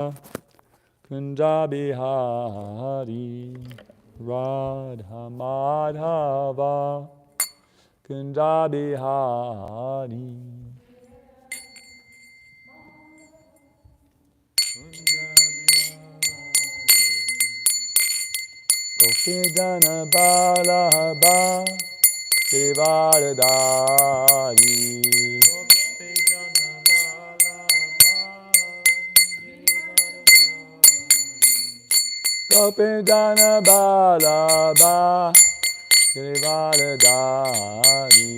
Kunja Bihari Radha Madhava Kunja Bihari Gopijana Balabha Girivardhari Gopijana Balabha Girivardhari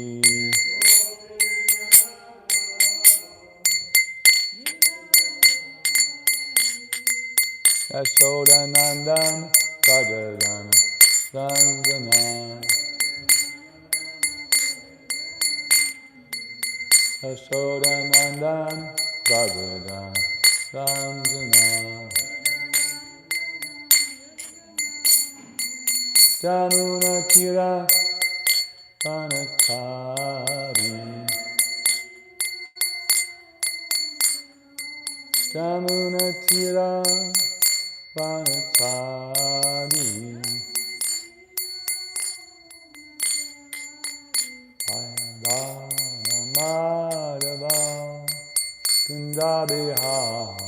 Yashodanandan Bhadradana Ranjana Yashodanandan Bhadradana Ranjana Jamuna Tira Vanatari Jamuna Tira Vanatari Ayadana Madhava Kunja Bihari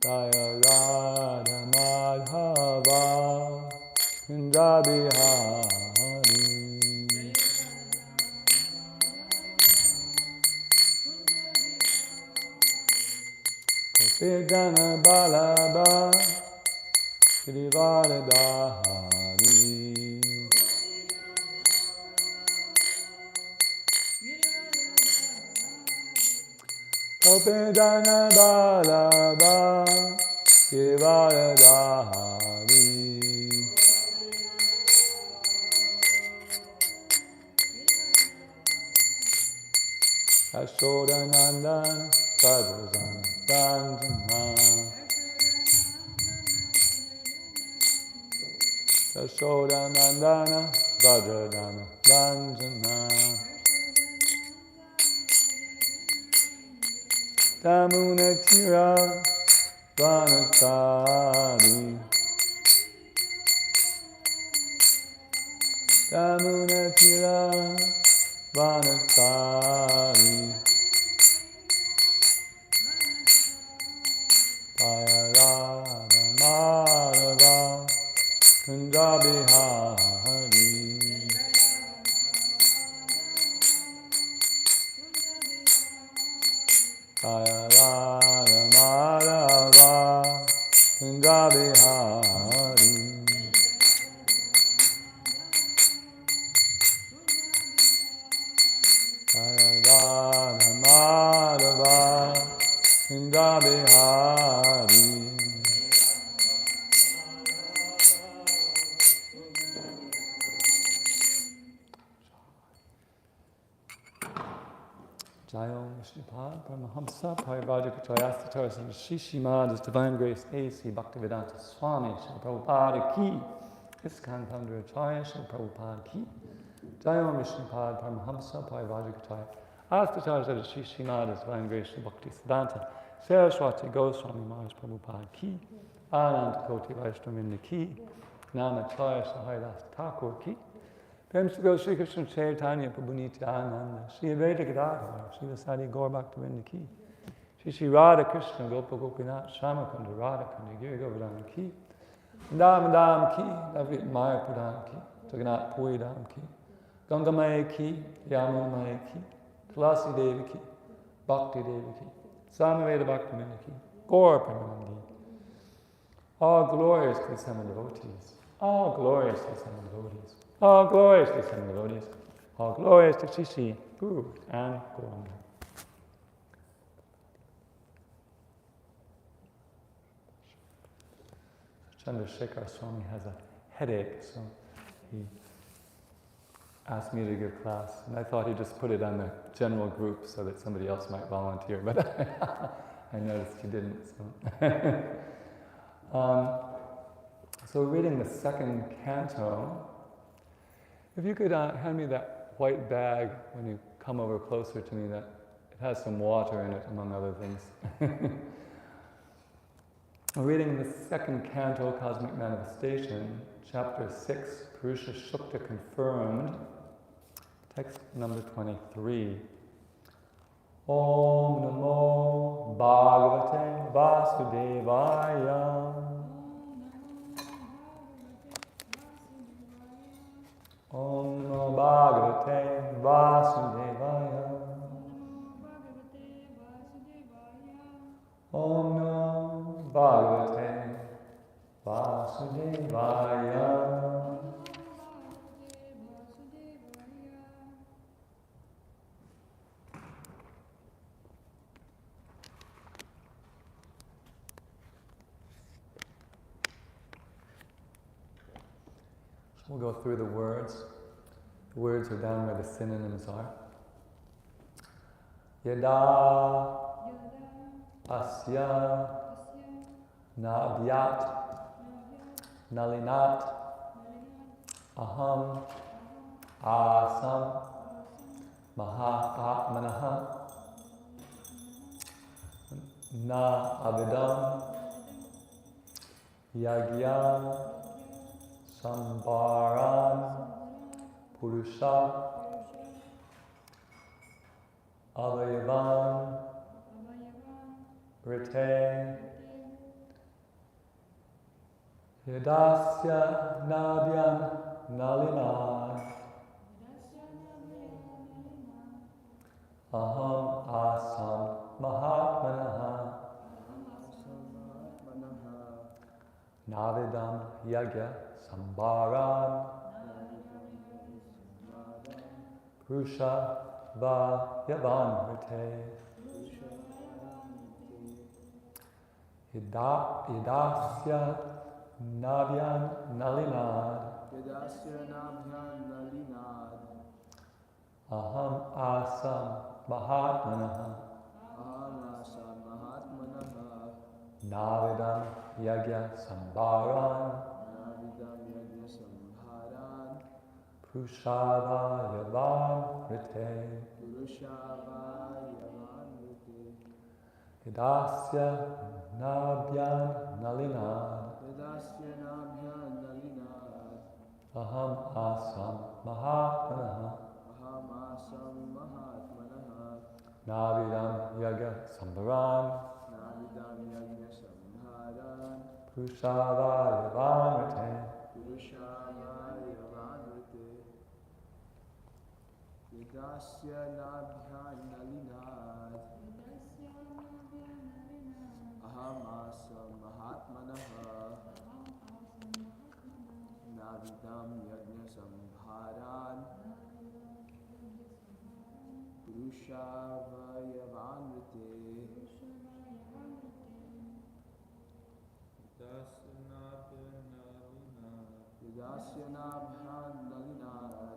Jaya Radha Madhava Kunja Bihari Gopijana Balabha Girivardhari Gopijana Balabha Girivardhari Yashodanandan Bhadradana Ranjana Yashodanandana Bhadradana Ranjana Damuna Tira Vanatari Damuna Tira Vanatari Ayarada Madhava Kunja Bihari Ayarada Madhava Kunja Bihari Ayarada Madhava Kunja Bihari Jayom Shripad Paramahamsa Parivajakachayastatar Śrīmad His Divine Grace A.C. Bhaktivedanta Swami Śrīla Prabhupada Ki ISKCON Founder Acharya Śrīla Prabhupada Ki Jayom Shripad Paramahamsa Parivajakachayastatar Śrīmad His Divine Grace Bhaktivedanta Saraswati Goswami Maharaj Prabhupada Ki Ananta Koti Vaishnavinda Ki Namacharya Sahaidas Thakur Ki Prem Shri Guru Shri Krishna Chaitanya Prabhu Nityananda Shri Advaita Gadadhara Shri Vasadi Gaur Bhaktivinoda Ki Shri Radha Krishna Gopa Gopinath Shyamakunda Radha Kunda Giri Govardhana Ki Dam Dam Ki Navrit Maya Pradhan Ki Jagannath Puri Dham Ki Ganga Maya Ki Yamuna Maya Ki Tulasi Devi Ki Bhakti Devi Ki Samaveda Bhaktivinoda Ki Gaur Premanandi All glorious to the seven devotees. All glorious to the seven devotees. All glorious to the seven devotees. All glorious to Shri Shri Guru and Gauranga. Chandrasekhar Swami has a headache, so he asked me to give class. And I thought he'd just put it on the general group so that somebody else might volunteer, but I noticed he didn't. So we're reading the second canto. If you could hand me that white bag when you come over closer to me that it has some water in it, among other things. We're reading the second canto, Cosmic Manifestation, chapter 6, Purusha Shukta Confirmed, text number 23. Om Namo Bhagavate Vasudevaya. Om Namo Bhagavate Vasudevaya. Om Namo Bhagavate Vasudevaya. We'll go through the words. The words are down where the synonyms are. Yada asya navyat nalinat aham asam mahatmanaha na avidam yagya Sambaran Purusha Avayavan Rite Yadasya Nadyan Nalina Aham Asam Mahatmanaha Navidam Yagya Sambaran Purusha Vayavan Rite Idasya Navyan Nalinad Aham Asam Mahatmanaha Navidam Yagya Sambaran Purushavayavan Rite Idasya Nabhyan Nalinad Aham Asam Mahatmanaha Navidam Yagya Sambaran Purushavayavan Rite Yadasya Nabhyan Nalinad Aham Asam Mahatmanaha Navidam Yagna Sambharan Purushavayavan Rite Yadasya Nabhyan Nalinad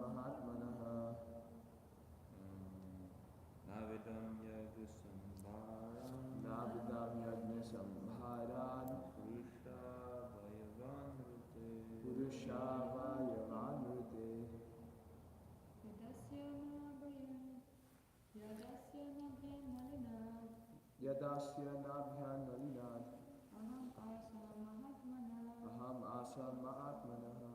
Mahatmanaha Navidam Yagna Sambharan Purushavayavan Rite Yadasya Nabhyan Nalinad Aham Asam Mahatmanaha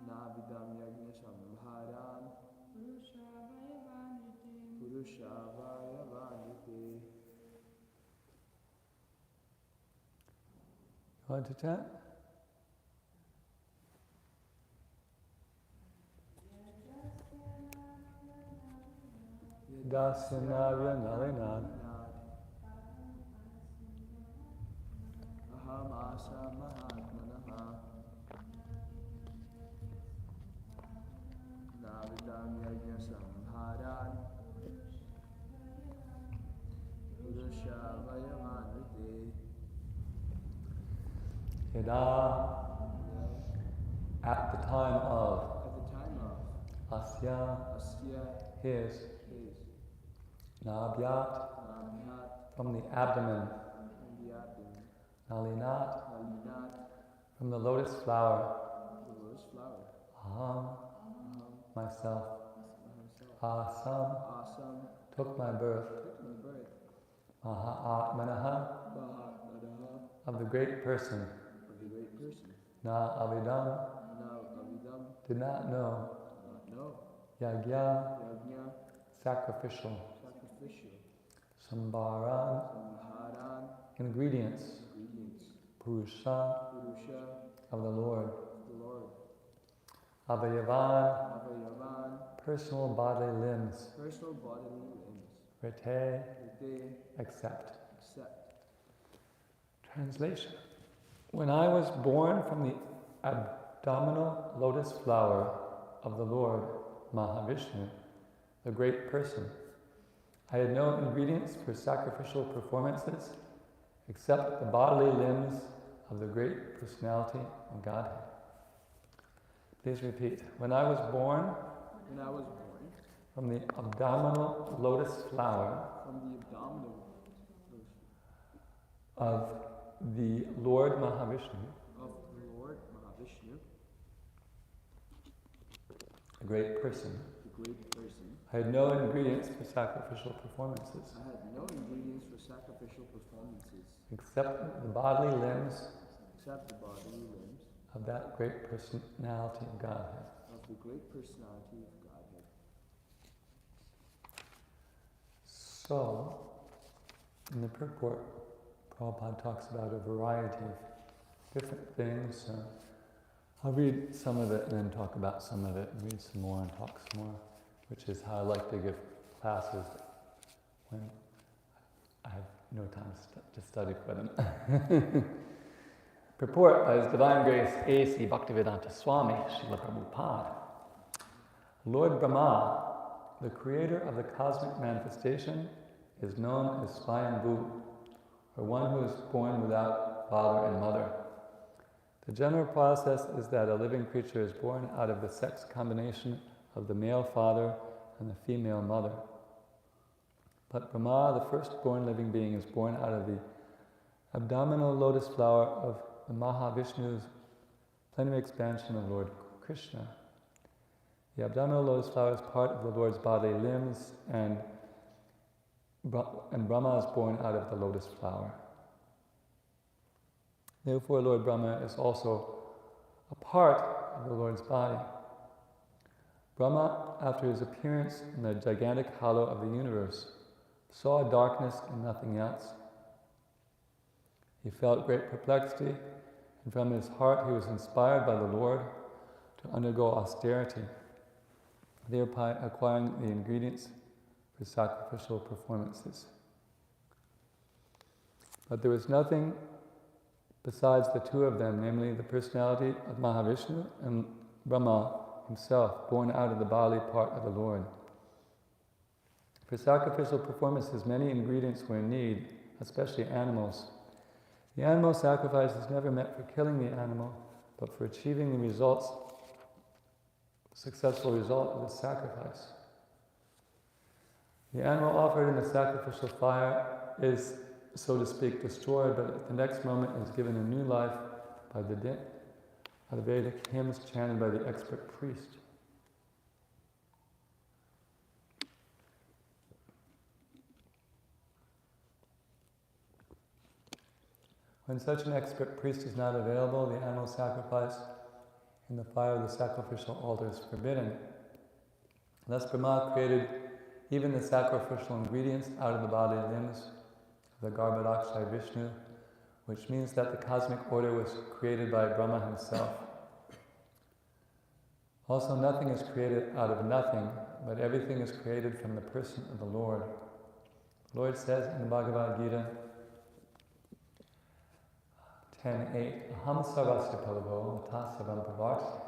Navidam Yagna Sambharan Purushavayavan Rite. You want to chant? Yadasya Navya Nalinad Aham Asam Mahatmanaha Navidam Yagna Sambharan Purushavayavan Rite Yada at the time of Asya his Nabhyat from the abdomen Nalinat, Nalinat, from the lotus flower. the lotus flower. Aham, myself. Myself. Asam, Awesome, took my birth. took my birth. Mahatmanaha, Bhāgavatam, of the great person. of the great person. Na avidam, Now Avidam, did not know. not know. Yagya, Yajna, sacrificial. sacrificial. Sambaran, Samharan, ingredients. ingredients. Purusha, Purusha, of the Lord. the Lord. Avayavan, Avayavan, personal bodily limbs. personal bodily limbs. Rete, That they accept. accept. Translation. When I was born from the abdominal lotus flower of the Lord Mahavishnu, the great person, I had no ingredients for sacrificial performances except the bodily limbs of the great personality of Godhead. Please repeat. When I was born When I was born from the abdominal lotus flower from the abdominal of the Lord Mahavishnu, of the Lord Mahavishnu, the great person, the great person, I had no ingredients for sacrificial performances I had no ingredients for sacrificial performances except the bodily limbs except the bodily limbs of that great personality of Godhead. of the great personality of Godhead. So, in the purport, Prabhupada talks about a variety of different things. I'll read some of it and then talk about some of it, and read some more and talk some more, which is how I like to give classes when I have no time to study for them. Purport by His Divine Grace A.C. Bhaktivedanta Swami, Srila Prabhupada. Lord Brahma, the creator of the cosmic manifestation, is known as Swayambhu, or one who is born without father and mother. The general process is that a living creature is born out of the sex combination of the male father and the female mother. But Brahma, the firstborn living being, is born out of the abdominal lotus flower of the Mahavishnu's plenary expansion of Lord Kṛṣṇa. The abdominal lotus flower is part of the Lord's bodily limbs, and Brahma is born out of the lotus flower. Therefore, Lord Brahma is also a part of the Lord's body. Brahma, after his appearance in the gigantic hollow of the universe, saw darkness and nothing else. He felt great perplexity, and from his heart he was inspired by the Lord to undergo austerity, thereby acquiring the ingredients for sacrificial performances. But there was nothing besides the two of them, namely the personality of Mahavishnu and Brahma himself, born out of the bodily part of the Lord. For sacrificial performances, many ingredients were in need, especially animals. The animal sacrifice is never meant for killing the animal, but for achieving the successful result of the sacrifice. The animal offered in the sacrificial fire is, so to speak, destroyed, but at the next moment is given a new life by the Vedic hymns chanted by the expert priest. When such an expert priest is not available, the animal sacrifice in the fire of the sacrificial altar is forbidden. Thus Brahma created even the sacrificial ingredients out of the bodily limbs of the Garbhodakshay Vishnu, which means that the cosmic order was created by Brahma himself. Also, nothing is created out of nothing, but everything is created from the person of the Lord. The Lord says in the Bhagavad Gita 10:8, Aham sarvasya palago matasavam pravarti.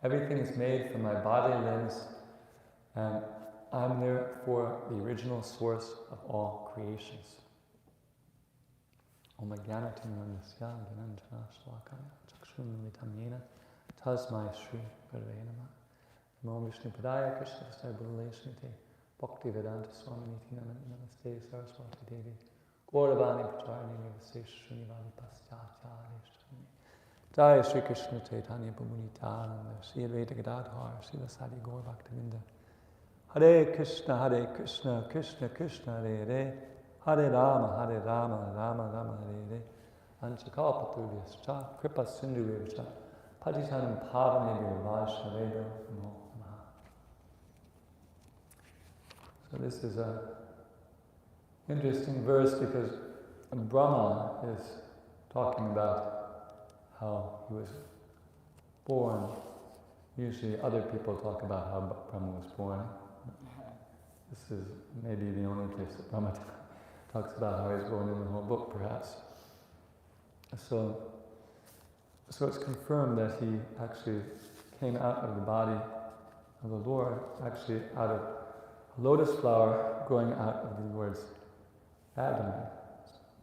Everything is made from my bodily limbs, and I'm therefore the original source of all creations. Om Jnanatimandasya Gyananjana Shalakaya Chakshunamitam Yena Tasmai Shri Gurave Namah Namo Vishnu Padaya Krishna Vastai Bhuleshmite Bhakti Vedanta Swami Niti Namaste Saraswati Devi Gauravani Pacharani Nivasesha Srinivani Paschachari Srini Jai Shri Krishna Chaitanya Prabhu-Nityananda Shri Advaita Gadadhar Shri Vasadi Gaur Bhaktivinda Hare Krishna Krishna Krishna Hare Hare Hare Rama Rama Rama Hare Hare Anchakalpaturvyascha Kṛpa Sindhuvescha Patitanam Pavanebhyo Vaishnavebhyo Namo Namaha. So this is a interesting verse because Brahma is talking about how he was born. Usually other people talk about how Brahma was born. This is maybe the only place that Brahma talks about how he was born in the whole book, perhaps. So it's confirmed that he actually came out of the body of the Lord, actually out of a lotus flower growing out of the Lord's abdomen.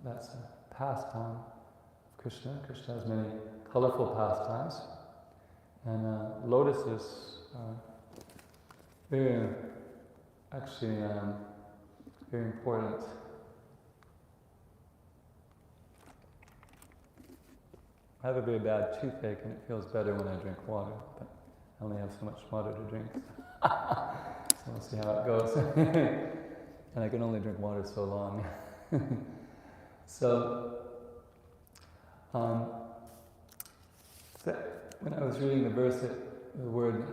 That's a pastime of Krishna. Krishna has many colorful pastimes. And lotuses are very important. I have a very bad toothache and it feels better when I drink water, but I only have so much water to drink. So we'll see how it goes. And I can only drink water so long. So when I was reading the verse, the word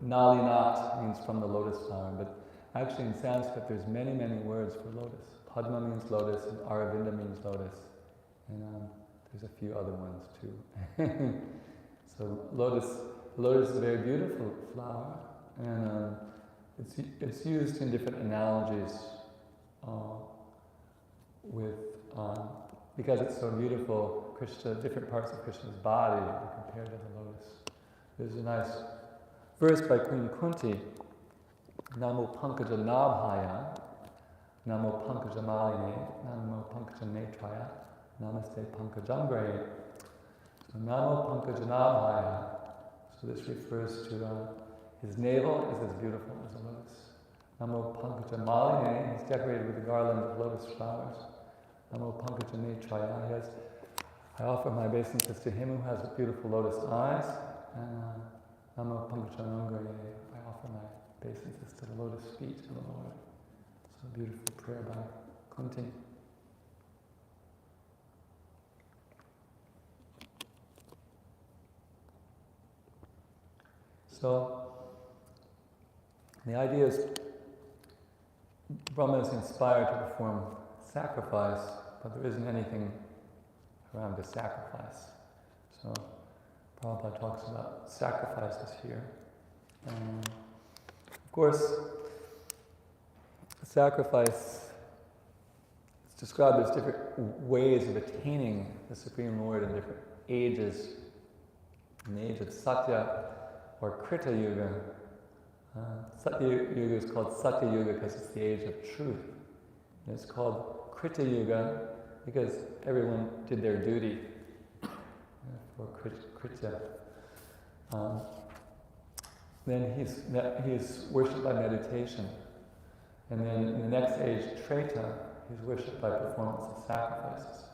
nalinat means from the lotus flower, but actually in Sanskrit there's many words for lotus. Padma means lotus, and Aravinda means lotus, and there's a few other ones too. So lotus is a very beautiful flower, and it's used in different analogies because it's so beautiful. Krishna, different parts of Krishna's body are compared to the lotus. There's a nice verse by Queen Kunti. Namo Pankaja Nabhaya, Namo Pankaja Maline, Namo Pankaja Netraya, Namaste Pankajambraye. So Namo Pankaja Nabhaya. So this refers to his navel is as beautiful as a lotus. Namo Pankaja Maline, he's decorated with a garland of lotus flowers. Namo Pankaja Netraya, I offer my obeisances to him who has beautiful lotus eyes. And Namo Pankaja Nangraye, I offer my obeisances to the lotus feet of the Lord. So a beautiful prayer by Kunti. So the idea is Brahma is inspired to perform sacrifice, but there isn't anything around the sacrifice. So Prabhupada talks about sacrifices here. Of course, sacrifice is described as different ways of attaining the Supreme Lord in different ages. In the age of Satya or Krita Yuga. Satya Yuga is called Satya Yuga because it's the age of truth. And it's called Krita Yuga because everyone did their duty for Krita. Then he's worshipped by meditation. And then in the next age, Treta, he's worshipped by performance of sacrifices.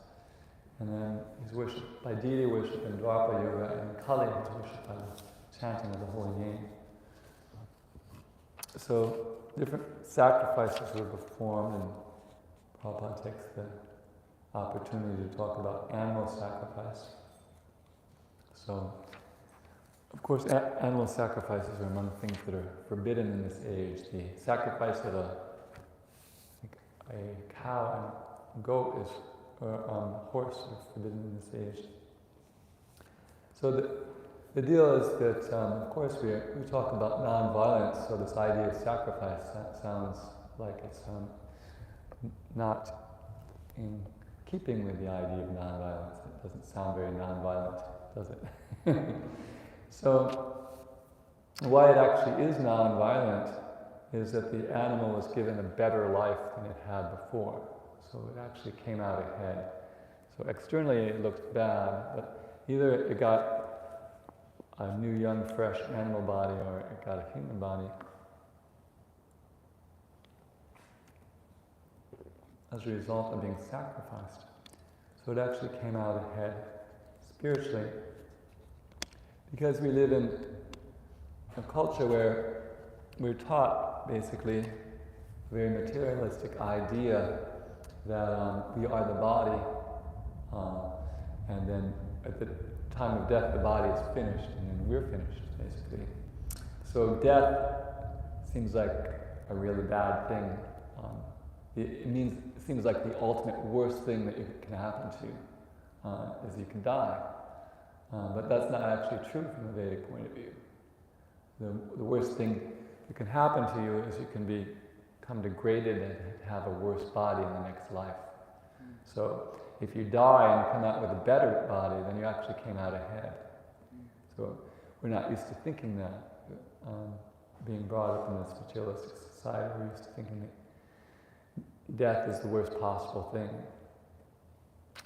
And then he's worshipped by deity worship in Dwapara Yuga, and Kali is worshipped by the chanting of the holy name. So different sacrifices were performed, and Prabhupada takes the opportunity to talk about animal sacrifice. So, of course, animal sacrifices are among things that are forbidden in this age. The sacrifice of a cow and goat or horse is forbidden in this age. So the deal is that, of course, we talk about non-violence, so this idea of sacrifice, that sounds like it's not in keeping with the idea of non-violence. It doesn't sound very non-violent, does it? So, why it actually is non-violent is that the animal was given a better life than it had before. So it actually came out ahead. So externally it looked bad, but either it got a new, young, fresh animal body or it got a human body. as a result of being sacrificed. So it actually came out ahead spiritually. Because we live in a culture where we're taught basically a very materialistic idea that we are the body, and then at the time of death the body is finished and then we're finished basically. So death seems like a really bad thing. It seems like the ultimate worst thing that can happen to you is you can die. But that's not actually true from a Vedic point of view. The worst thing that can happen to you is you can become degraded and have a worse body in the next life. So if you die and come out with a better body, then you actually came out ahead. So we're not used to thinking that. Being brought up in this materialistic society, we're used to thinking that death is the worst possible thing.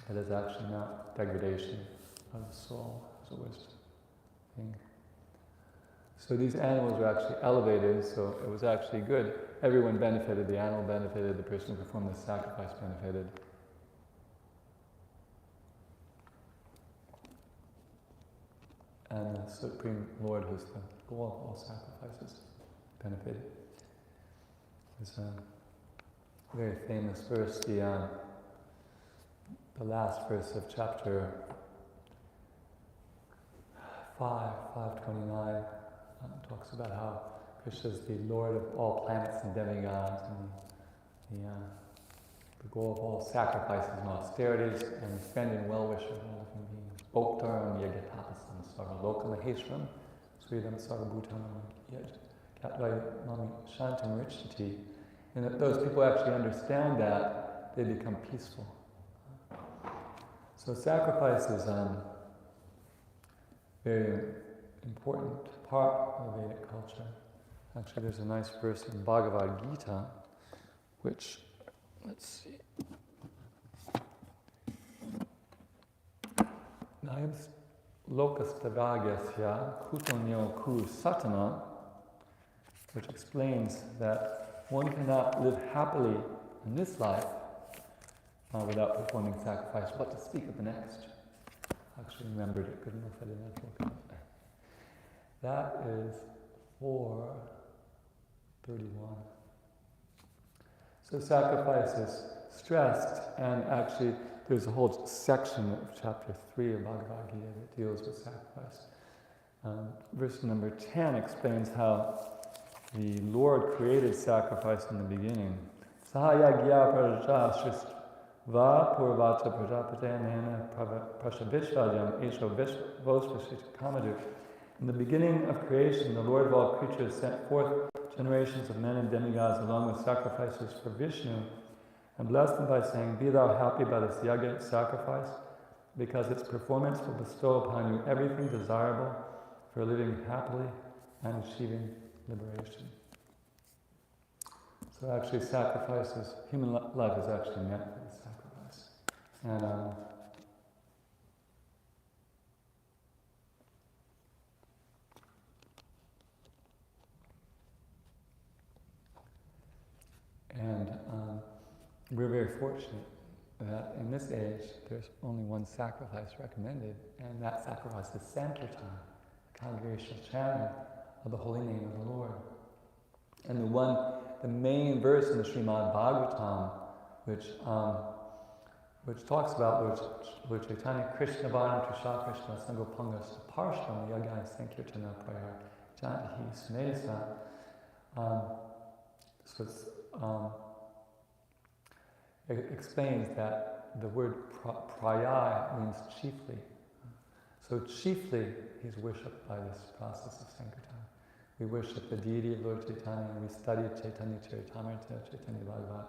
But it's actually not. Degradation of the soul is the worst thing. So these animals were actually elevated, so it was actually good. Everyone benefited, the animal benefited, the person who performed the sacrifice benefited. And the Supreme Lord, who's the goal of all sacrifices, benefited. There's a very famous verse, the last verse of chapter 5:29, talks about how Krishna is the Lord of all planets and demigods, and the goal of all sacrifices and austerities, and friend and well-wisher of all living beings. Bhoktaram yagatapasam sarvaloka maheshram sridam sarvabhutam yad katvai mami shantam richati. And that those people actually understand that, they become peaceful. So sacrifice is very important part of Vedic culture. Actually, there's a nice verse in Bhagavad Gita, which, let's see. Nayam lokastavāgyasya kutonyo ku satana, which explains that one cannot live happily in this life without performing sacrifice. What to speak of the next? I actually remembered it, good enough I didn't have to look it up. That is 4:31. So sacrifice is stressed, and actually there's a whole section of chapter 3 of Bhagavad Gita that deals with sacrifice. Verse number 10 explains how the Lord created sacrifice in the beginning. Sahayagya prajashrist va purvata prajapatanena prashavishvajam esho vosvashit kamadu. In the beginning of creation, the Lord of all creatures sent forth generations of men and demigods along with sacrifices for Vishnu, and blessed them by saying, "Be thou happy by this yaga sacrifice, because its performance will bestow upon you everything desirable for living happily and achieving liberation." So actually sacrifices, human life is actually meant for the sacrifice. And we're very fortunate that in this age there's only one sacrifice recommended, and that sacrifice is Sankirtan, the congregational chanting of the holy name of the Lord. And the main verse in the Śhrīmad-Bhāgavatam, which talks about which Chaitanya Kṛṣṇa Bhāram Trisha Krishna Sangopangas Parshvam Yagai Sankirtana Prayar Jantahi Sunesa. So it explains that the word praya means chiefly. So chiefly he's worshipped by this process of Sankirtan. We worship the deity of Lord Chaitanya, we study Chaitanya Charitamrita, Chaitanya Bhagavat.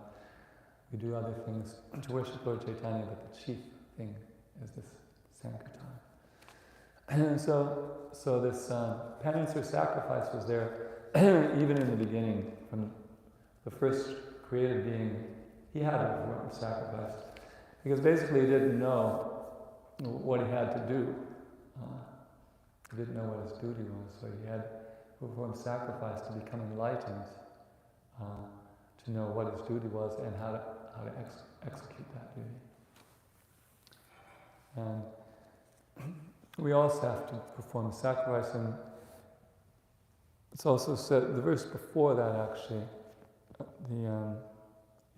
We do other things to worship Lord Chaitanya, but the chief thing is this Sankirtan. And so this penance or sacrifice was there even in the beginning. From the first created being, he had to perform sacrifice. Because basically he didn't know what he had to do. He didn't know what his duty was, so he had to perform sacrifice to become enlightened, to know what his duty was and how to execute that duty. And we also have to perform sacrifice, and it's also said, the verse before that actually, the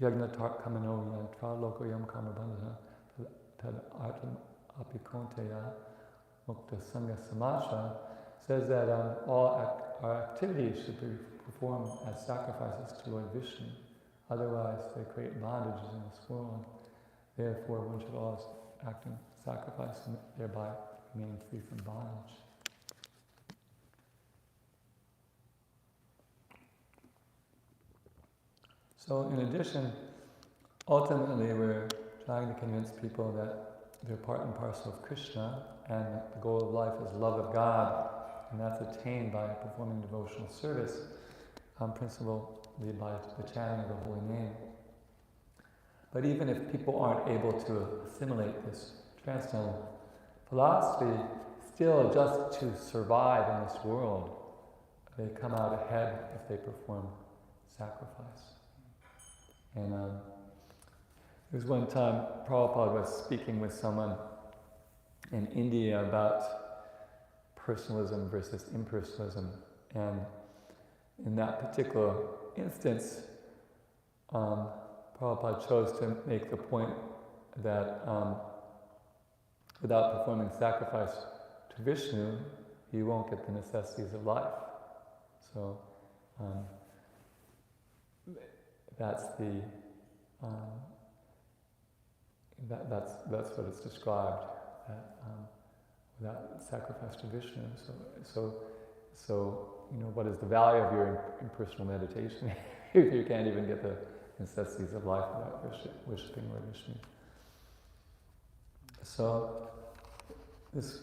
Yagnatar Kamano Yantra Loko Yam Kamabandhana Tad Artam Apikonteya Mukta Sangha Samasha says that all our activities should be performed as sacrifices to Lord Vishnu. Otherwise, they create bondages in this world. Therefore, one should always act in sacrifice and thereby remain free from bondage. So, in addition, ultimately, we're trying to convince people that they're part and parcel of Kṛṣṇa, and the goal of life is love of God, and that's attained by performing devotional service, principally by the chanting of the holy name. But even if people aren't able to assimilate this transcendental philosophy, still just to survive in this world, they come out ahead if they perform sacrifice. And there was one time Prabhupada was speaking with someone in India about personalism versus impersonalism, and in that particular instance, Prabhupada chose to make the point that without performing sacrifice to Vishnu, you won't get the necessities of life. So that's the that's what it's described, that without sacrifice to Vishnu. So what is the value of your impersonal meditation if you can't even get the necessities of life without worshipping Lord Vishnu? So this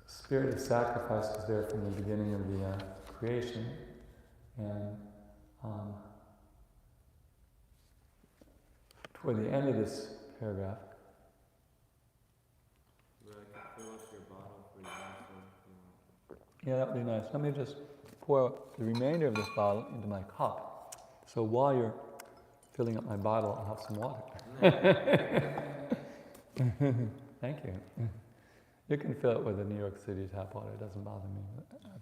spirit of sacrifice was there from the beginning of the creation, and toward the end of this paragraph. Well, I can fill up your bottle for you. Yeah, that would be nice. Let me just pour the remainder of this bottle into my cup. So while you're filling up my bottle, I'll have some water. Thank you. You can fill it with the New York City tap water. It doesn't bother me. I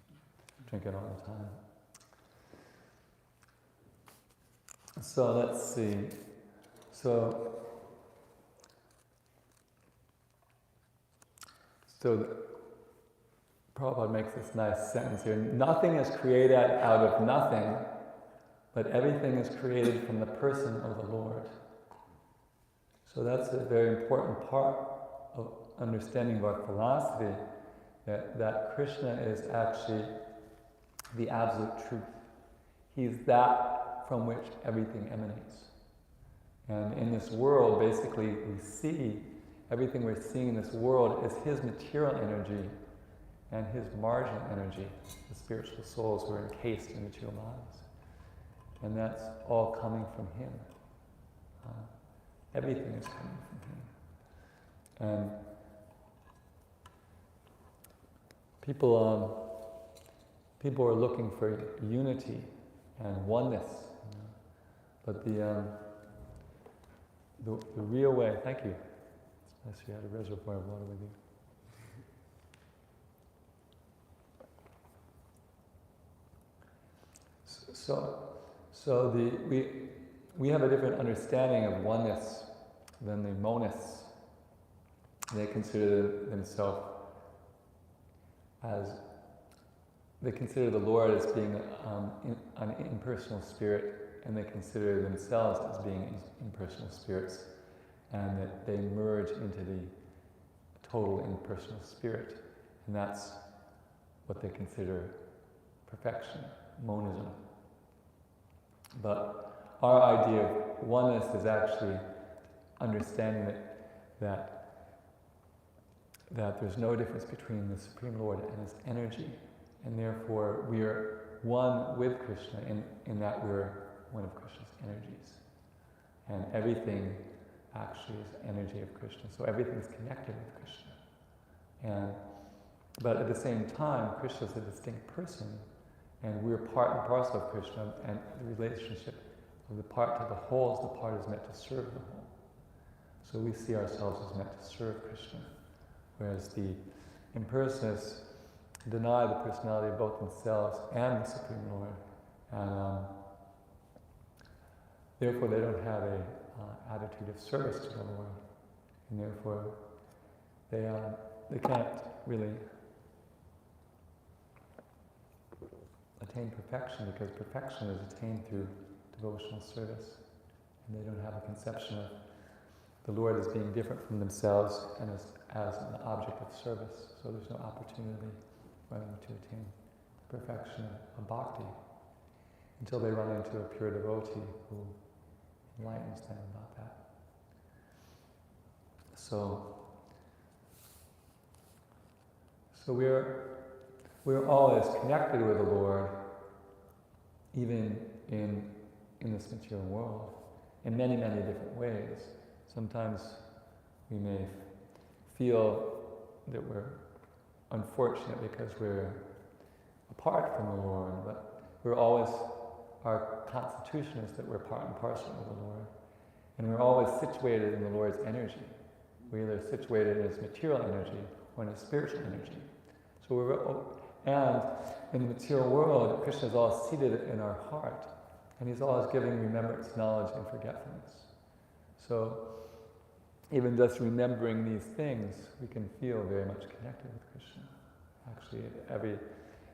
drink it all the time. So let's see. So Prabhupada makes this nice sentence here. Nothing is created out of nothing, but everything is created from the person of the Lord. So that's a very important part of understanding our philosophy, that Kṛṣṇa is actually the absolute truth. He's that from which everything emanates. And in this world, basically, we see, everything we're seeing in this world is his material energy and his marginal energy. The spiritual souls were encased in material bodies. And that's all coming from him. Everything is coming from him. And people are looking for unity and oneness. But the real way, thank you. It's nice you had a reservoir of water with you. We have a different understanding of oneness than the monists. They consider themselves they consider the Lord as being an impersonal spirit, and they consider themselves as being impersonal spirits, and that they merge into the total impersonal spirit, and that's what they consider perfection, monism. But our idea of oneness is actually understanding that there's no difference between the Supreme Lord and his energy, and therefore we are one with Kṛṣṇa in that we're one of Krishna's energies. And everything actually is energy of Kṛṣṇa, so everything's connected with Kṛṣṇa. But at the same time, Kṛṣṇa is a distinct person, and we're part and parcel of Kṛṣṇa, and the relationship of the part to the whole is the part is meant to serve the whole. So we see ourselves as meant to serve Krishna, whereas the impersonalists deny the personality of both themselves and the Supreme Lord, and therefore they don't have a attitude of service to the Lord, and therefore they can't really attain perfection, because perfection is attained through devotional service, and they don't have a conception of the Lord as being different from themselves and as an object of service. So there's no opportunity for them to attain perfection of bhakti until they run into a pure devotee who enlightens them about that. So we're always connected with the Lord, even in this material world, in many, many different ways. Sometimes we may feel that we're unfortunate because we're apart from the Lord, but our constitution is that we're part and parcel of the Lord. And we're always situated in the Lord's energy. We're either situated in His material energy or in His spiritual energy. And in the material world, Krishna is always seated in our heart, and He's always giving remembrance, knowledge, and forgetfulness. So even just remembering these things, we can feel very much connected with Krishna. Actually,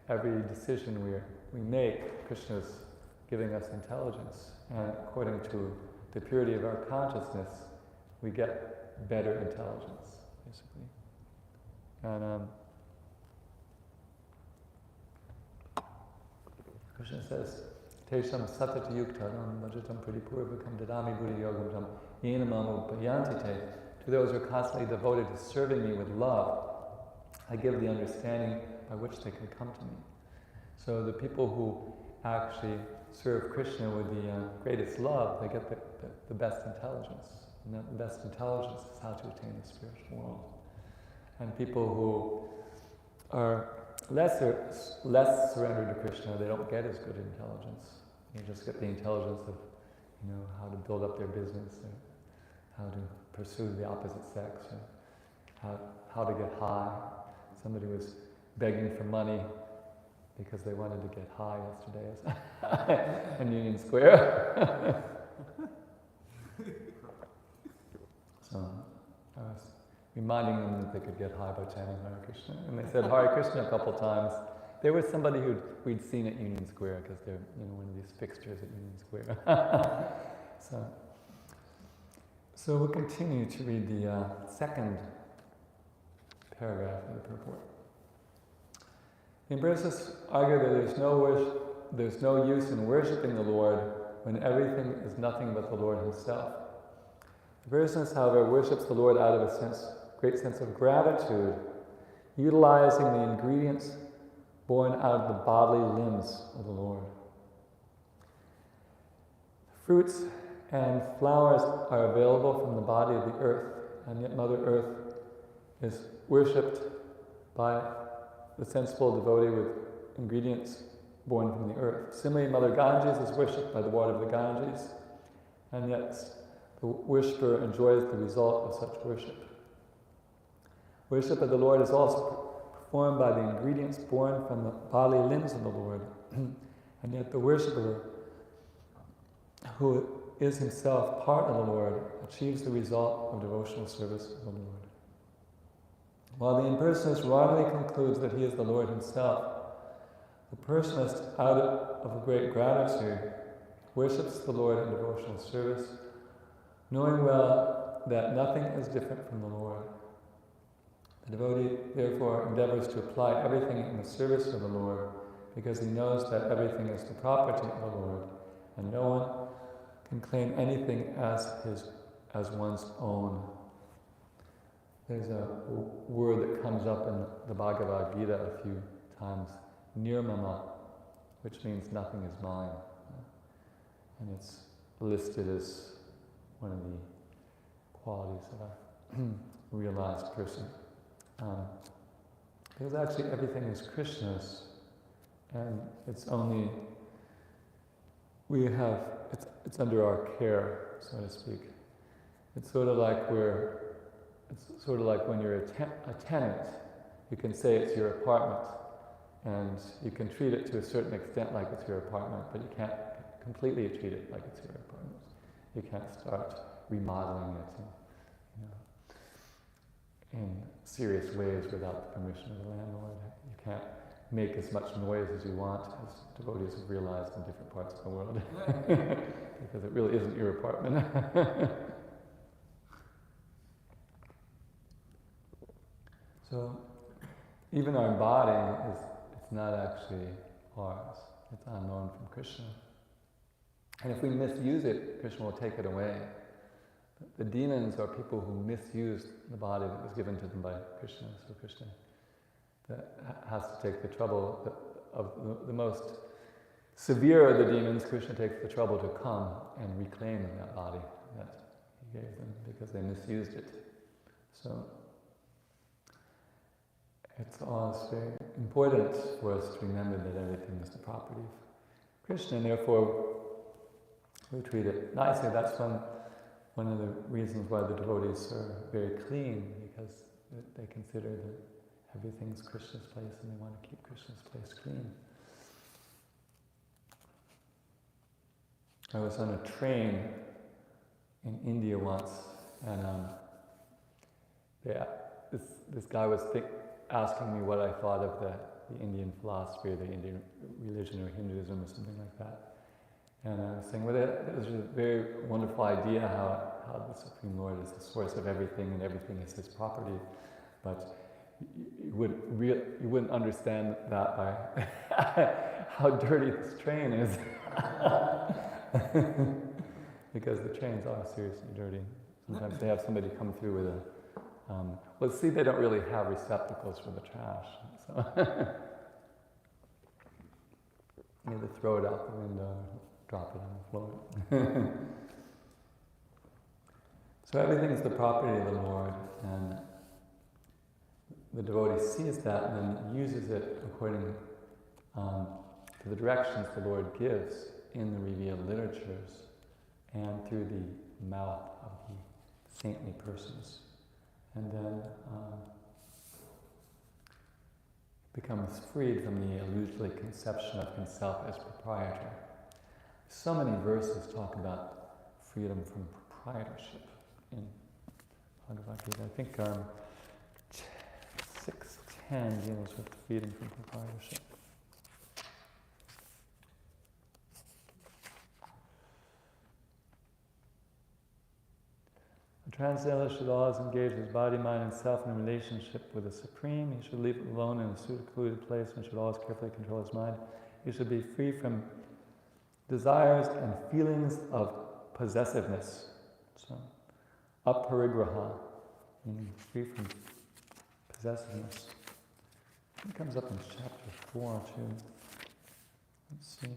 every decision we make, Krishna is giving us intelligence, and according to the purity of our consciousness, we get better intelligence, basically. And Krishna says, Tesham satata yuktaram vajatam pradipurvakam dadami buddhi yogam tam yena mamu payanti te. To those who are constantly devoted to serving me with love, I give the understanding by which they can come to me. So the people who actually serve Krishna with the greatest love, they get the best intelligence. And that best intelligence is how to attain the spiritual world. And people who are less surrendered to Krishna, they don't get as good intelligence. You just get the intelligence of, how to build up their business, or how to pursue the opposite sex, or how to get high. Somebody was begging for money because they wanted to get high yesterday in Union Square. So I was reminding them that they could get high by chanting Hare Krishna. And they said Hare Krishna a couple times. There was somebody we'd seen at Union Square, because they're one of these fixtures at Union Square. So we'll continue to read the second paragraph of the purport. The Impersonalists argue that there's no use in worshipping the Lord when everything is nothing but the Lord Himself. The Personalist, however, worships the Lord out of a great sense of gratitude, utilizing the ingredients born out of the bodily limbs of the Lord. Fruits and flowers are available from the body of the earth, and yet Mother Earth is worshipped by the sensible devotee with ingredients born from the earth. Similarly, Mother Ganges is worshipped by the water of the Ganges, and yet the worshipper enjoys the result of such worship. Worship of the Lord is also performed by the ingredients born from the bodily limbs of the Lord, and yet the worshipper, who is himself part of the Lord, achieves the result of devotional service of the Lord. While the impersonalist wrongly concludes that he is the Lord Himself, the personalist, out of a great gratitude, worships the Lord in devotional service, knowing well that nothing is different from the Lord. The devotee, therefore, endeavors to apply everything in the service of the Lord, because he knows that everything is the property of the Lord, and no one can claim anything as one's own. There's a word that comes up in the Bhagavad Gita a few times, nirmama, which means nothing is mine. And it's listed as one of the qualities of a realized person. Because actually everything is Krishna's, and it's only, it's under our care, so to speak. It's sort of like when you're a tenant, you can say it's your apartment, and you can treat it to a certain extent like it's your apartment, but you can't completely treat it like it's your apartment. You can't start remodeling it in serious ways without the permission of the landlord. You can't make as much noise as you want, as devotees have realized in different parts of the world, because it really isn't your apartment. So, even our body it's not actually ours. It's unknown from Kṛṣṇa. And if we misuse it, Kṛṣṇa will take it away. The demons are people who misuse the body that was given to them by Kṛṣṇa. So Kṛṣṇa has to take the trouble of the most severe of the demons. Kṛṣṇa takes the trouble to come and reclaim that body that he gave them because they misused it. So it's always very important for us to remember that everything is the property of Kṛṣṇa, and therefore we treat it nicely. That's one of the reasons why the devotees are very clean, because they consider that everything's Kṛṣṇa's place and they want to keep Kṛṣṇa's place clean. I was on a train in India once, and this guy was asking me what I thought of the Indian philosophy or the Indian religion or Hinduism or something like that. And I was saying, well, that was a very wonderful idea how the Supreme Lord is the source of everything and everything is his property. But you wouldn't understand that by how dirty this train is. Because the trains are seriously dirty. Sometimes they have somebody come through with they don't really have receptacles for the trash. So you either throw it out the window or drop it on the floor. So everything is the property of the Lord, and the devotee sees that and then uses it according to the directions the Lord gives in the revealed literatures and through the mouth of the saintly persons. And then becomes freed from the illusory conception of himself as proprietor. So many verses talk about freedom from proprietorship in Bhagavad Gita. I think 6:10 deals with freedom from proprietorship. The translator should always engage his body, mind, and self in a relationship with the Supreme. He should leave it alone in a secluded place and should always carefully control his mind. He should be free from desires and feelings of possessiveness. So, aparigraha, meaning free from possessiveness. It comes up in chapter 4 too. Let's see.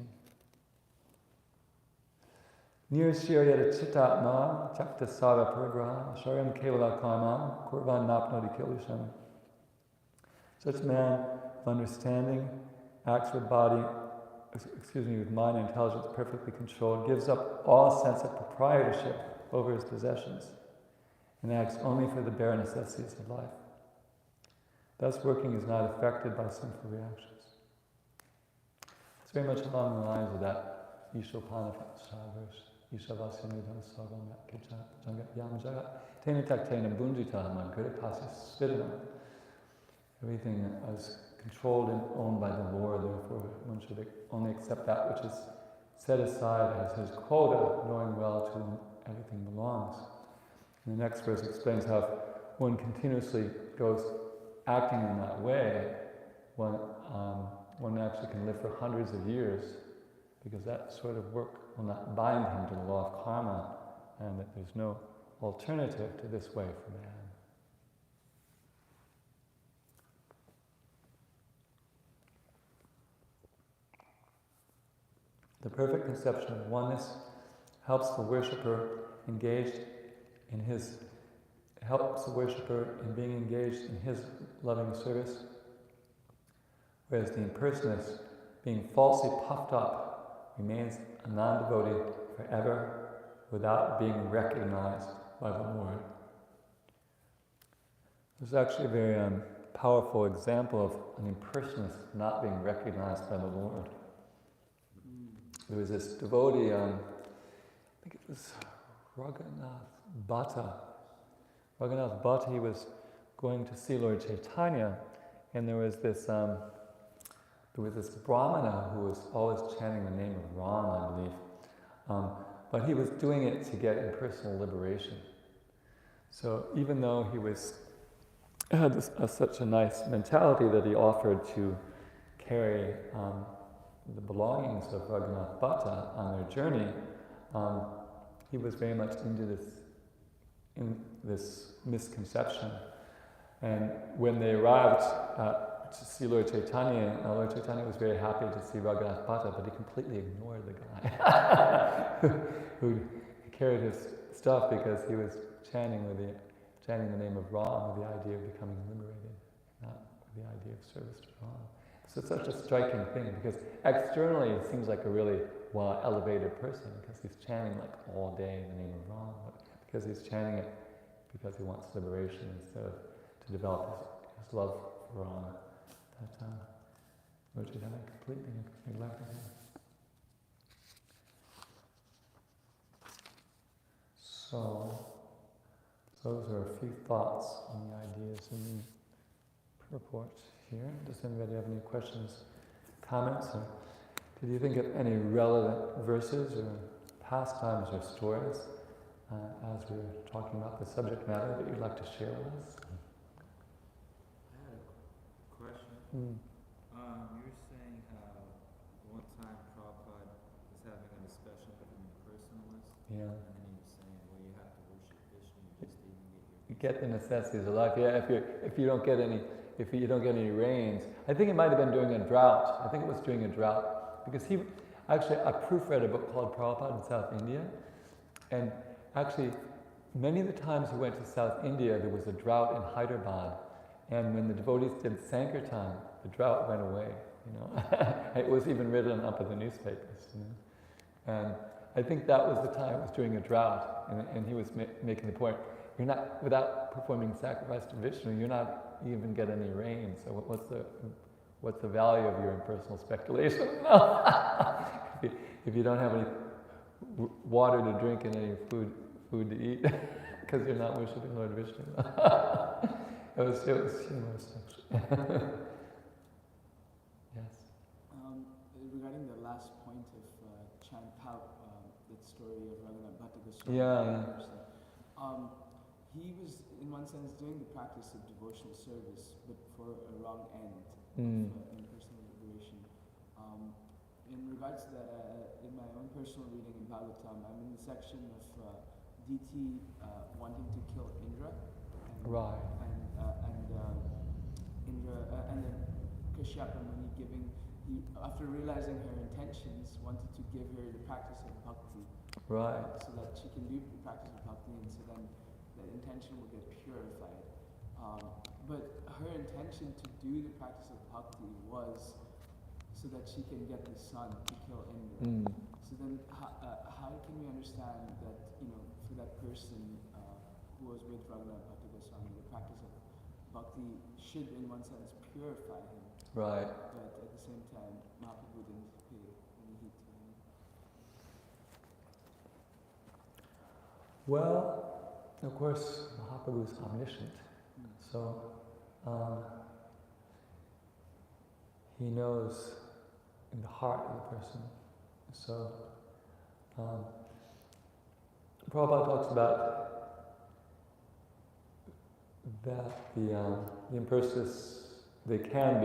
Nirshirya chitatma chakta sara parigraha sharyam kevala karma kurvan napnoti kilisham. Such man of understanding acts with mind and intelligence perfectly controlled, gives up all sense of proprietorship over his possessions, and acts only for the bare necessities of life. Thus working is not affected by sinful reactions. It's very much along the lines of that Ishopanapasha verse. Ishavasyanidhan savam yakijat jangat yam jagat tena taktena bunjita man guripasya svidana. Everything is controlled and owned by the Lord, therefore one should only accept that which is set aside as his quota, knowing well to whom everything belongs. And the next verse explains how if one continuously goes acting in that way, one actually can live for hundreds of years, because that sort of work will not bind him to the law of karma, and that there's no alternative to this way for man. The perfect conception of oneness helps the worshipper in being engaged in his loving service, whereas the impersonalist, being falsely puffed up, remains a non-devotee forever without being recognized by the Lord. There's actually a very powerful example of an impersonalist not being recognized by the Lord. There was this devotee, I think it was Raghunath Bhatta. Raghunath Bhatta, he was going to see Lord Chaitanya, and there was this Brahmana who was always chanting the name of Ram, I believe. But he was doing it to get impersonal liberation. So even though he had such a nice mentality that he offered to carry the belongings of Raghunath Bhatta on their journey, he was very much into this misconception. And when they arrived to see Lord Chaitanya, Lord Chaitanya was very happy to see Raghunath Bhatta, but he completely ignored the guy who carried his stuff because he was chanting the name of Ram with the idea of becoming liberated, not with the idea of service to Ram. So it's such a striking thing because externally he seems like a really elevated person because he's chanting like all day the name of Ram, but because he's chanting it because he wants liberation instead of to develop his love for Ram. That Lord Chaitanya completely neglected him. So those are a few thoughts on the ideas in the purport here. Does anybody have any questions, comments, or did you think of any relevant verses or pastimes or stories as we were talking about the subject matter that you'd like to share with us? I had a question. You were saying how one time Prabhupada was having a discussion with an impersonalist. Yeah. And then he was saying, well, you have to worship Vishnu just to even get your... You get the necessities of life. Yeah, if you don't get any rains. I think it might have been during a drought. I think it was during a drought. Because I proofread a book called Prabhupada in South India. And actually, many of the times he went to South India, there was a drought in Hyderabad. And when the devotees did Sankirtan, the drought went away, It was even written up in the newspapers, And I think that was the time, it was during a drought. And he was making the point, you're not, without performing sacrifice to Vishnu, you're not even get any rain. So what's the value of your impersonal speculation? if you don't have any water to drink and any food to eat, because you're not worshiping Lord Vishnu. It was humorous, actually. Yes. Regarding the last point of how that story of Raghunath Bhatta Goswami. Yeah. He was, in one sense, doing the practice of devotional service, but for a wrong end, impersonal liberation. In regards to that, in my own personal reading in Bhagavatam, I'm in the section of DT wanting to kill Indra. Right. Indra, and then Kashyapa Muni after realizing her intentions, wanted to give her the practice of bhakti. Right. So that she can do the practice of bhakti, and so then the intention will get purified. But her intention to do the practice of bhakti was so that she can get the son to kill Indra. So then how can we understand that, for that person who was with Raghunath Bhatta Goswami, the practice of bhakti should, in one sense, purify him. Right. But at the same time, Mahaprabhu didn't pay any heed to him. Well, of course, Mahaprabhu is omniscient. So he knows in the heart of the person. So Prabhupada talks about that the impersonalists, they can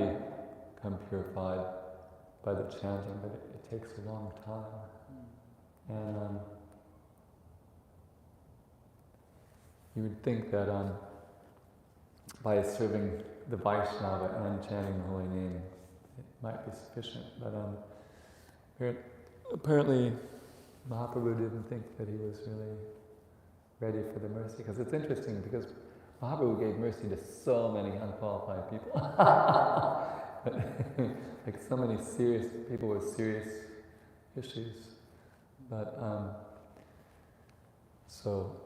become purified by the chanting, but it takes a long time. And you would think that by serving the Vaishnava and chanting the holy name, it might be sufficient. But apparently Mahaprabhu didn't think that he was really ready for the mercy. Because it's interesting, because Mahaprabhu gave mercy to so many unqualified people. Like so many serious people with serious issues. But so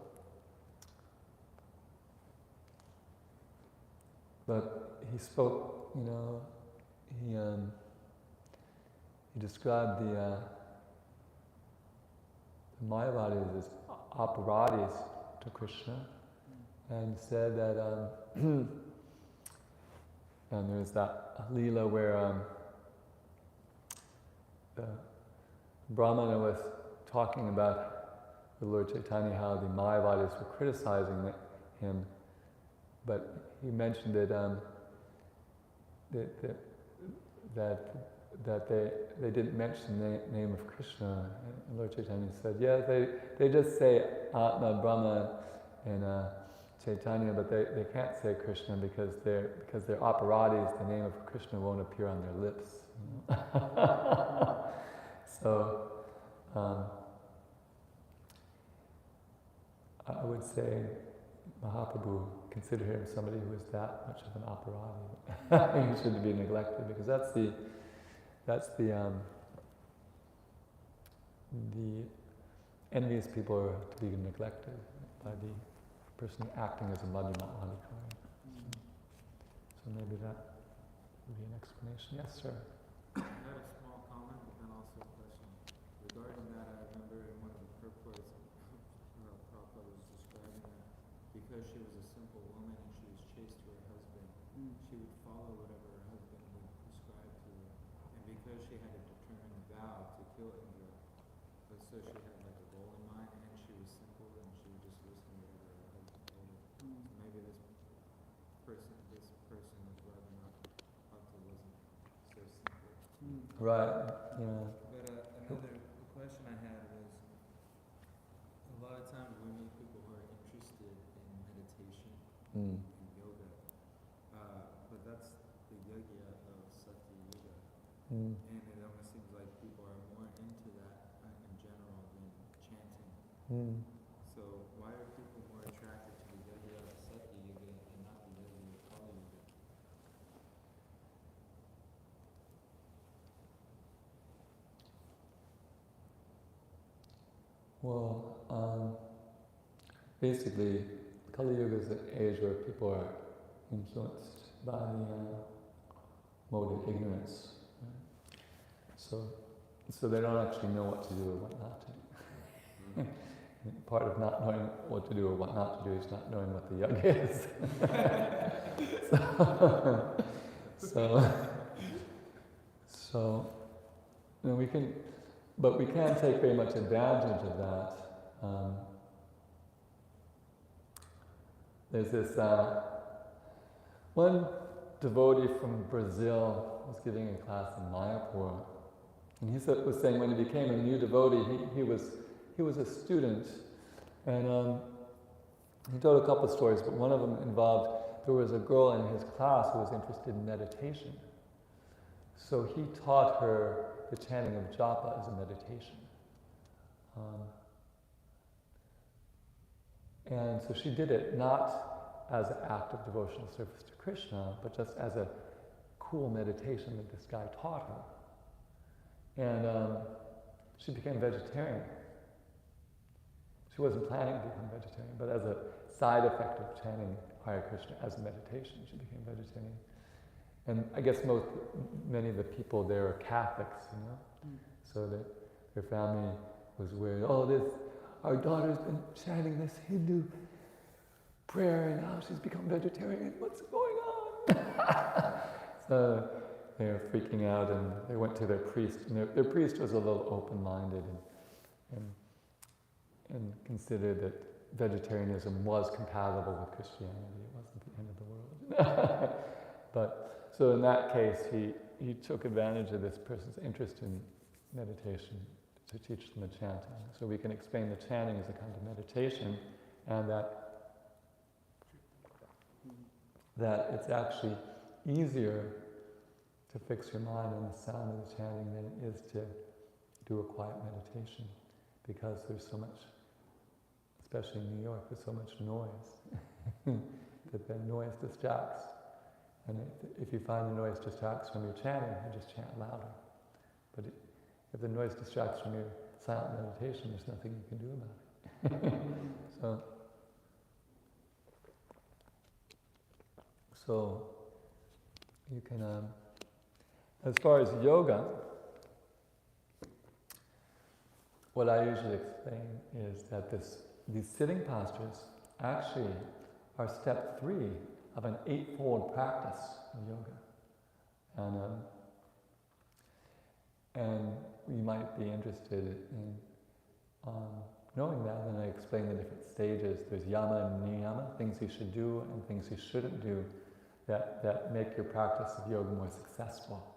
but he spoke, he described the Mayavadis as operatis to Kṛṣṇa, and said that, and there's that Leela where the Brahmana was talking about the Lord Chaitanya, how the Mayavadis were criticizing him, but he mentioned that that they didn't mention the name of Kṛṣṇa. And Lord Chaitanya said, yeah, they just say Atma, Brahma, and Chaitanya, but they can't say Kṛṣṇa because they're operatis. The name of Kṛṣṇa won't appear on their lips. So I would say Mahaprabhu considered him somebody who is that much of an operati. He shouldn't be neglected, because that's the envious people are to be neglected by the person acting as a Madhyama Adhikari. So maybe that would be an explanation. Yes, sir. I had a small comment, but then also a question. Regarding that, I remember in one of the purports, Kṛpa was describing that because she was a simple woman and she was chaste to her husband, she would follow whatever her husband would prescribe to her. And because she had a determined vow to kill Indra, but so she had like a goal in mind, and she was simple and she would just listen to whatever her husband told her. So maybe this person was rather not Bhakti wasn't so simple. Right. Yeah. But another question I had was, a lot of times we meet people who are interested in meditation and yoga, but that's the yogya of Sakti Yoga, and it almost seems like people are more into that in general than chanting. So why are people more attracted to the yogya of Sakti Yoga and not the yogya of Kali Yoga? Well, basically, Kali Yuga is an age where people are influenced by the mode of ignorance. Right? So they don't actually know what to do or what not to do. Part of not knowing what to do or what not to do is not knowing what the yoga is. So we can. But we can't take very much advantage of that. There's this one devotee from Brazil was giving a class in Mayapur, and he was saying when he became a new devotee, he was a student, and he told a couple of stories, but one of them involved there was a girl in his class who was interested in meditation, so he taught her the chanting of japa as a meditation. And so she did it not as an act of devotional service to Kṛṣṇa, but just as a cool meditation that this guy taught her. And she became vegetarian. She wasn't planning to become vegetarian, but as a side effect of chanting Hare Krishna as a meditation, she became vegetarian. And I guess many of the people there are Catholics, so that their family was worried, our daughter's been chanting this Hindu prayer and now she's become vegetarian, what's going on? So they were freaking out, and they went to their priest, and their priest was a little open-minded and considered that vegetarianism was compatible with Christianity. It wasn't the end of the world. So in that case, he took advantage of this person's interest in meditation to teach them the chanting. So we can explain the chanting as a kind of meditation, and that it's actually easier to fix your mind on the sound of the chanting than it is to do a quiet meditation, because there's so much, especially in New York, there's so much noise that the noise distracts. And if you find the noise distracts from your chanting, you just chant louder. But if the noise distracts from your silent meditation, there's nothing you can do about it. So you can, as far as yoga, what I usually explain is that these sitting postures actually are step 3 of an 8-fold practice of yoga. And you might be interested in knowing that, and I explain the different stages. There's yama and niyama, things you should do and things you shouldn't do that make your practice of yoga more successful.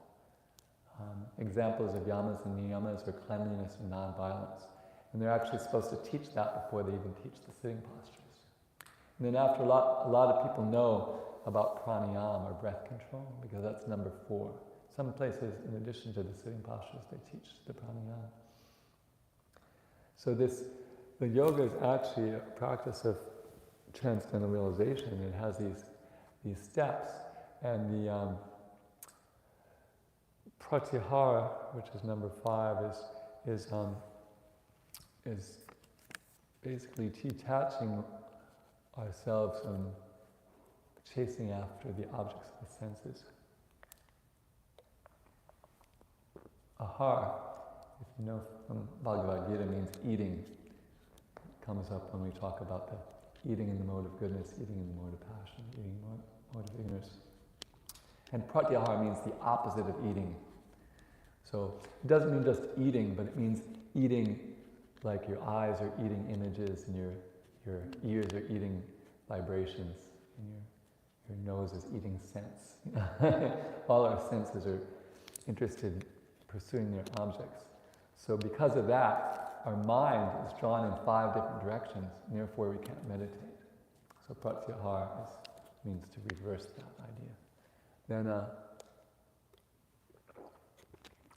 Examples of yamas and niyamas are cleanliness and non-violence. And they're actually supposed to teach that before they even teach the sitting postures. And then after a lot of people know about pranayama or breath control, because that's number 4. Some places, in addition to the sitting postures, they teach the pranayama. So the yoga is actually a practice of transcendental realization. It has these steps, and the pratyahara, which is number 5, is basically detaching ourselves from chasing after the objects of the senses. Ahara, if you know from Bhagavad Gita, means eating. It comes up when we talk about the eating in the mode of goodness, eating in the mode of passion, eating in the mode of ignorance. And pratyahara means the opposite of eating. So it doesn't mean just eating, but it means eating like your eyes are eating images and your ears are eating vibrations and your nose is eating scents. All our senses are interested in pursuing their objects. So because of that, our mind is drawn in 5 different directions, and therefore we can't meditate. So pratyahara means to reverse that idea. Then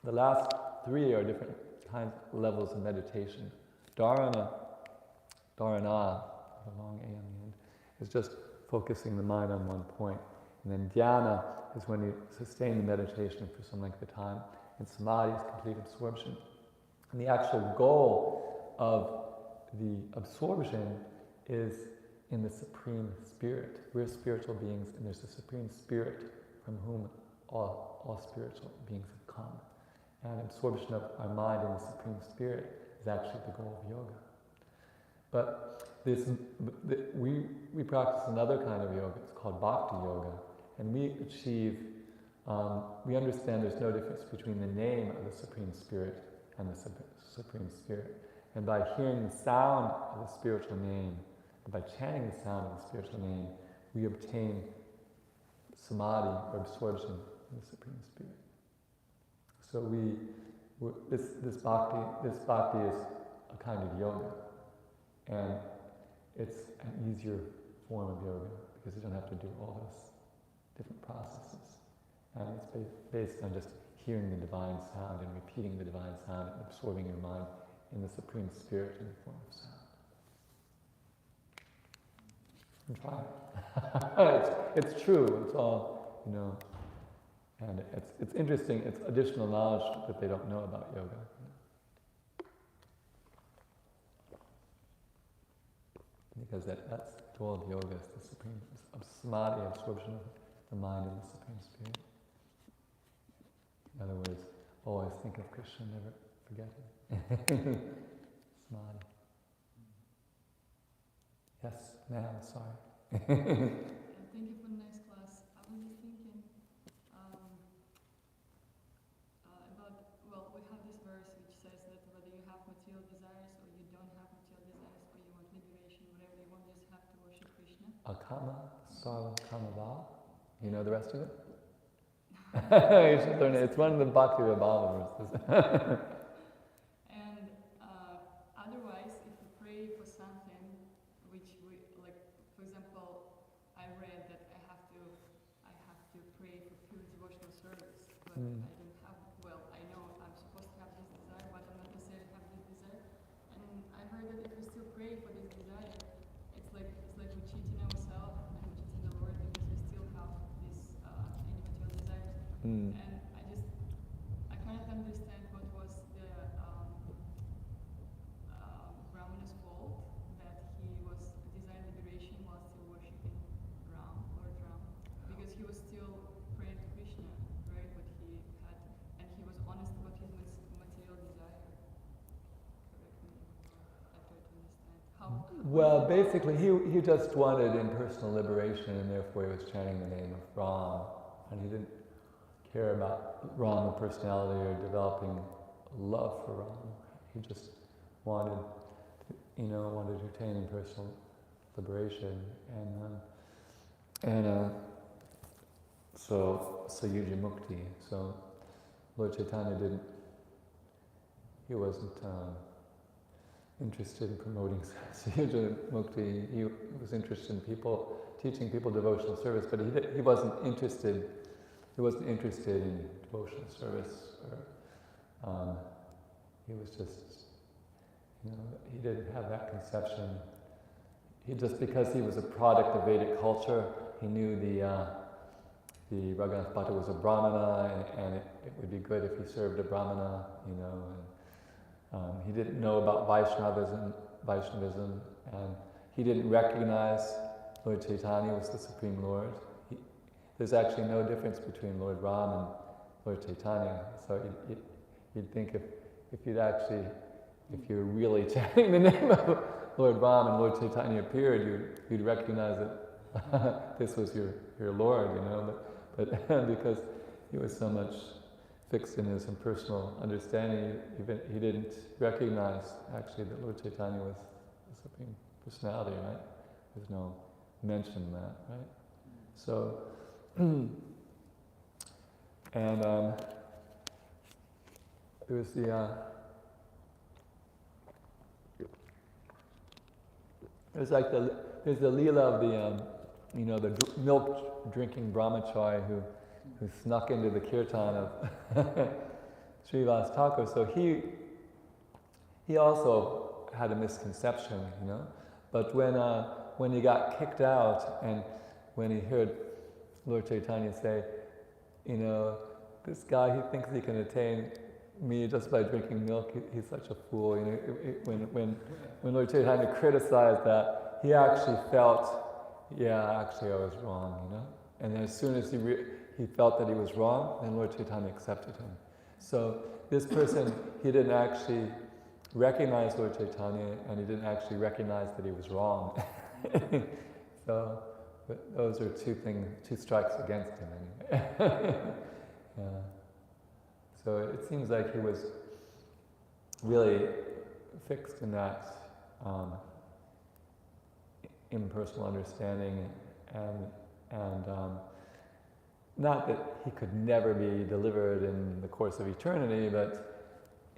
the last 3 are different kinds, levels of meditation. Dharana, the long A on the end, is just focusing the mind on one point. And then dhyana is when you sustain the meditation for some length of time. And samadhi is complete absorption. And the actual goal of the absorption is in the Supreme Spirit. We're spiritual beings, and there's a Supreme Spirit from whom all spiritual beings have come. And absorption of our mind in the Supreme Spirit is actually the goal of yoga. But we practice another kind of yoga. It's called Bhakti Yoga. And we achieve, we understand there's no difference between the name of the Supreme Spirit and the Supreme Spirit. And by hearing the sound of the spiritual name, and by chanting the sound of the spiritual name, we obtain samadhi, or absorption, in the Supreme Spirit. So this bhakti is a kind of yoga, and it's an easier form of yoga because you don't have to do all those different processes. And it's based on just hearing the divine sound and repeating the divine sound and absorbing your mind in the Supreme Spirit in the form of sound. And try it. It's true. It's all, and it's interesting. It's additional knowledge that they don't know about yoga. Because that's the goal of yoga, is the supreme samadhi, absorption of the mind in the Supreme Spirit. In other words, always think of Kṛṣṇa, never forget him. Samadhi. Yes, ma'am, sorry. Thank you for the nice class. I was just thinking about, we have this verse which says that whether you have material desires or you don't have material desires, or you want liberation, whatever you want, you just have to worship Kṛṣṇa. Akama, sarva kama bhava. You know the rest of it? You should learn it. It's one of the Bhakti Yoga verses. And otherwise, if you pray for something which we, like, for example, I read that I have to pray for pure devotional service, but I don't have, I know I'm supposed to have this desire, but I'm not necessarily have this desire. And I heard that if we still pray for this desire, it's like we're cheating ourselves and we're cheating the Lord, because we still have this immaterial desires. And I cannot understand what was the Brahman's fault, that he was desiring liberation while still worshipping Lord Ram, because he was still praying to Kṛṣṇa. Well, basically, he just wanted impersonal liberation, and therefore he was chanting the name of Ram, and he didn't care about Ram personality or developing love for Ram. He just wanted to attain impersonal liberation, and so Yuja Mukti. So Lord Chaitanya he wasn't interested in promoting Yuja Mukti. He was interested in teaching people devotional service, but he wasn't interested in devotional service. He was just, he didn't have that conception. Because he was a product of Vedic culture, he knew the Raghunath Bhatta was a Brahmana, and it would be good if he served a Brahmana, and he didn't know about Vaishnavism, and he didn't recognize Lord Chaitanya was the Supreme Lord. There's actually no difference between Lord Ram and Lord Chaitanya. So you'd think if you're really chanting the name of Lord Ram and Lord Chaitanya appeared, you'd recognize that this was your Lord, But because he was so much fixed in his impersonal understanding, he didn't recognize actually that Lord Chaitanya was the Supreme Personality, right? There's no mention of that, right? So, and there was there's the Leela of the milk drinking brahmachari who snuck into the kirtan of Srivas Thakur. So he also had a misconception, But when he got kicked out, and when he heard Lord Chaitanya say, this guy, he thinks he can attain me just by drinking milk, he's such a fool. When Lord Chaitanya criticized that, he actually felt, actually I was wrong, And then as soon as he felt that he was wrong, then Lord Chaitanya accepted him. So this person, he didn't actually recognize Lord Chaitanya, and he didn't actually recognize that he was wrong. So those are two strikes against him anyway. So it seems like he was really fixed in that impersonal understanding, and not that he could never be delivered in the course of eternity, but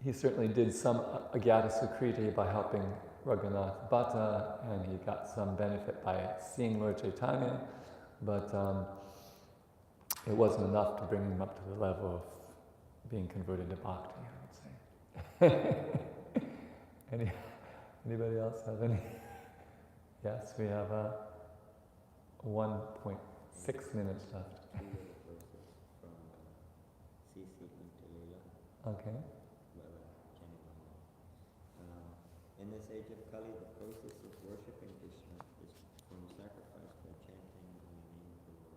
he certainly did some agyata sukriti by helping Raghunath Bhatta, and he got some benefit by seeing Lord Chaitanya, but it wasn't enough to bring him up to the level of being converted to bhakti, I would say. Anybody else have any? Yes, we have 1.6 minutes left. Okay. In this age of Kali, the process of worshipping Krishna is from sacrifice by chanting in the name of the Lord.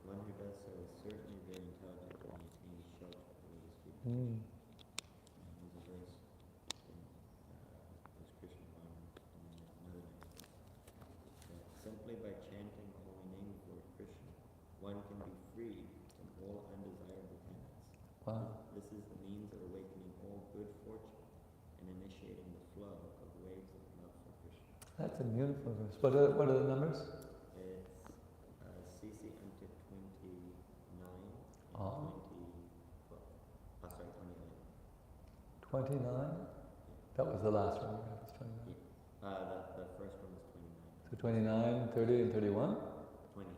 One who does so is certainly very intelligent and attains shelter for his feet. There's a verse in this Krishna Bhagavatam in another name. Simply by chanting the holy name of Lord Krishna, one can be freed from all undesirable habits. Wow. This is the means of awakening all good fortune and initiating the flow of waves of love for Krishna. That's a beautiful verse. What are the numbers? It's CC unto 29 and 29. That was the last one. It was 29. Yeah. The first one was 29. So 29, 30, and 31? 22.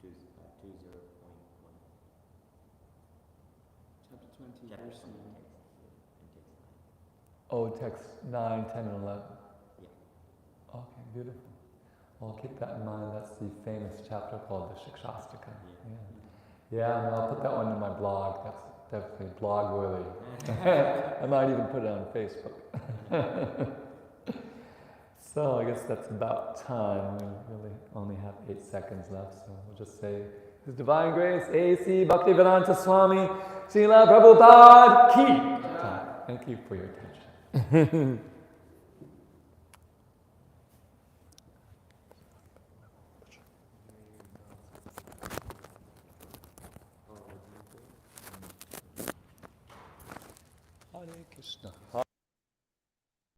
20.1. Chapter 20, Chapter verse 20 9. Oh, text 9, 10, and 11. Yeah. Okay, beautiful. Well, keep that in mind. That's the famous chapter called the Shikshastika. Yeah, and I'll put that one in my blog. That's definitely blog worthy. I might even put it on Facebook. So I guess that's about time. We really only have 8 seconds left, so we'll just say, His Divine Grace, A.C. Bhaktivedanta Swami, Srila Prabhupada Ki. Thank you for your attention. Hare Krishna.